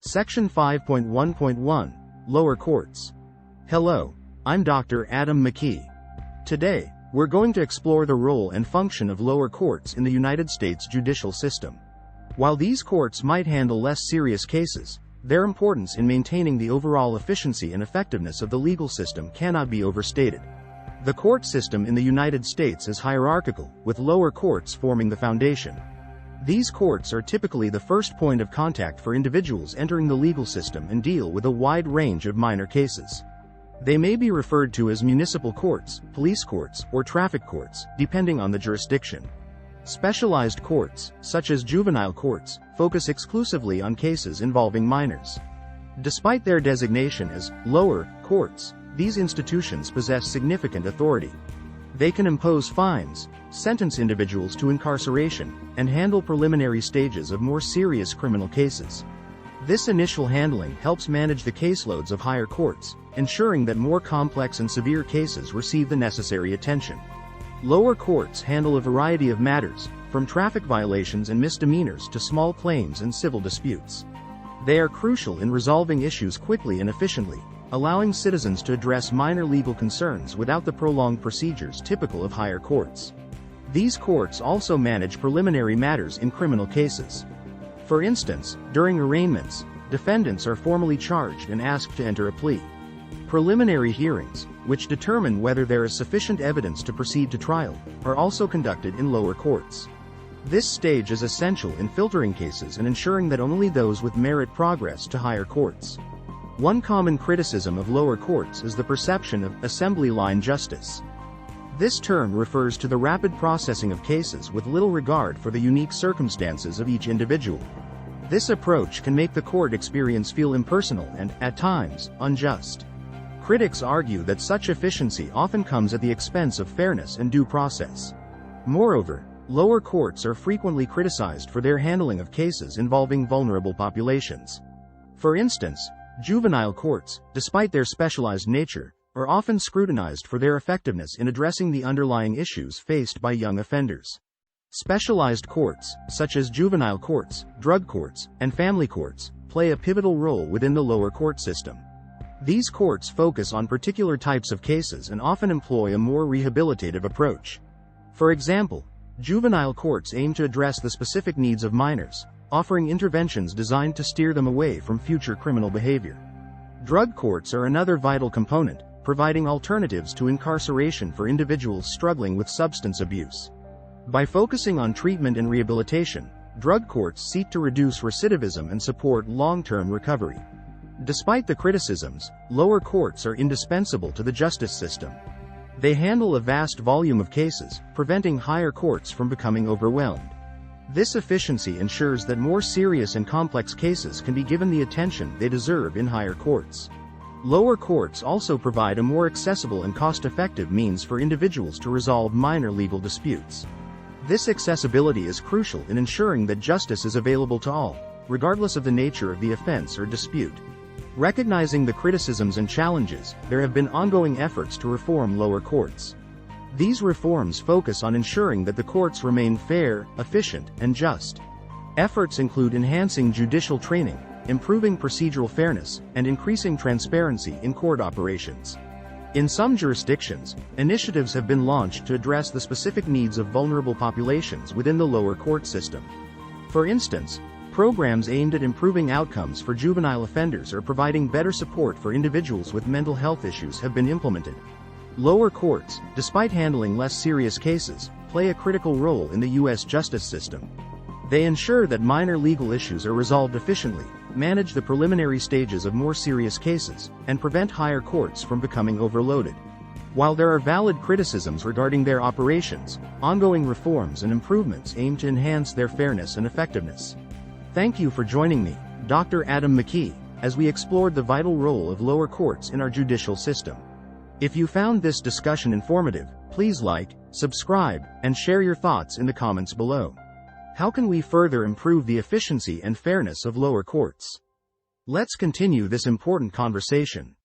Section 5.1.1 Lower Courts. Hello, I'm Dr. Adam McKee. Today, we're going to explore the role and function of lower courts in the United States judicial system. While these courts might handle less serious cases, their importance in maintaining the overall efficiency and effectiveness of the legal system cannot be overstated. The court system in the United States is hierarchical, with lower courts forming the foundation. These courts are typically the first point of contact for individuals entering the legal system and deal with a wide range of minor cases. They may be referred to as municipal courts, police courts, or traffic courts, depending on the jurisdiction. Specialized courts, such as juvenile courts, focus exclusively on cases involving minors. Despite their designation as lower courts, these institutions possess significant authority. They can impose fines, sentence individuals to incarceration, and handle preliminary stages of more serious criminal cases. This initial handling helps manage the caseloads of higher courts, ensuring that more complex and severe cases receive the necessary attention. Lower courts handle a variety of matters, from traffic violations and misdemeanors to small claims and civil disputes. They are crucial in resolving issues quickly and efficiently, allowing citizens to address minor legal concerns without the prolonged procedures typical of higher courts. These courts also manage preliminary matters in criminal cases. For instance, during arraignments, defendants are formally charged and asked to enter a plea. Preliminary hearings, which determine whether there is sufficient evidence to proceed to trial, are also conducted in lower courts. This stage is essential in filtering cases and ensuring that only those with merit progress to higher courts. One common criticism of lower courts is the perception of assembly line justice. This term refers to the rapid processing of cases with little regard for the unique circumstances of each individual. This approach can make the court experience feel impersonal and, at times, unjust. Critics argue that such efficiency often comes at the expense of fairness and due process. Moreover, lower courts are frequently criticized for their handling of cases involving vulnerable populations. For instance, juvenile courts, despite their specialized nature, are often scrutinized for their effectiveness in addressing the underlying issues faced by young offenders. Specialized courts, such as juvenile courts, drug courts, and family courts, play a pivotal role within the lower court system. These courts focus on particular types of cases and often employ a more rehabilitative approach. For example, juvenile courts aim to address the specific needs of minors, offering interventions designed to steer them away from future criminal behavior. Drug courts are another vital component, providing alternatives to incarceration for individuals struggling with substance abuse. By focusing on treatment and rehabilitation, drug courts seek to reduce recidivism and support long-term recovery. Despite the criticisms, lower courts are indispensable to the justice system. They handle a vast volume of cases, preventing higher courts from becoming overwhelmed. This efficiency ensures that more serious and complex cases can be given the attention they deserve in higher courts. Lower courts also provide a more accessible and cost-effective means for individuals to resolve minor legal disputes. This accessibility is crucial in ensuring that justice is available to all, regardless of the nature of the offense or dispute. Recognizing the criticisms and challenges, there have been ongoing efforts to reform lower courts. These reforms focus on ensuring that the courts remain fair, efficient, and just. Efforts include enhancing judicial training, improving procedural fairness, and increasing transparency in court operations. In some jurisdictions, initiatives have been launched to address the specific needs of vulnerable populations within the lower court system. For instance, programs aimed at improving outcomes for juvenile offenders or providing better support for individuals with mental health issues have been implemented. Lower courts, despite handling less serious cases, play a critical role in the U.S. justice system. They ensure that minor legal issues are resolved efficiently, manage the preliminary stages of more serious cases, and prevent higher courts from becoming overloaded. While there are valid criticisms regarding their operations, ongoing reforms and improvements aim to enhance their fairness and effectiveness. Thank you for joining me, Dr. Adam McKee, as we explored the vital role of lower courts in our judicial system. If you found this discussion informative, please like, subscribe, and share your thoughts in the comments below. How can we further improve the efficiency and fairness of lower courts? Let's continue this important conversation.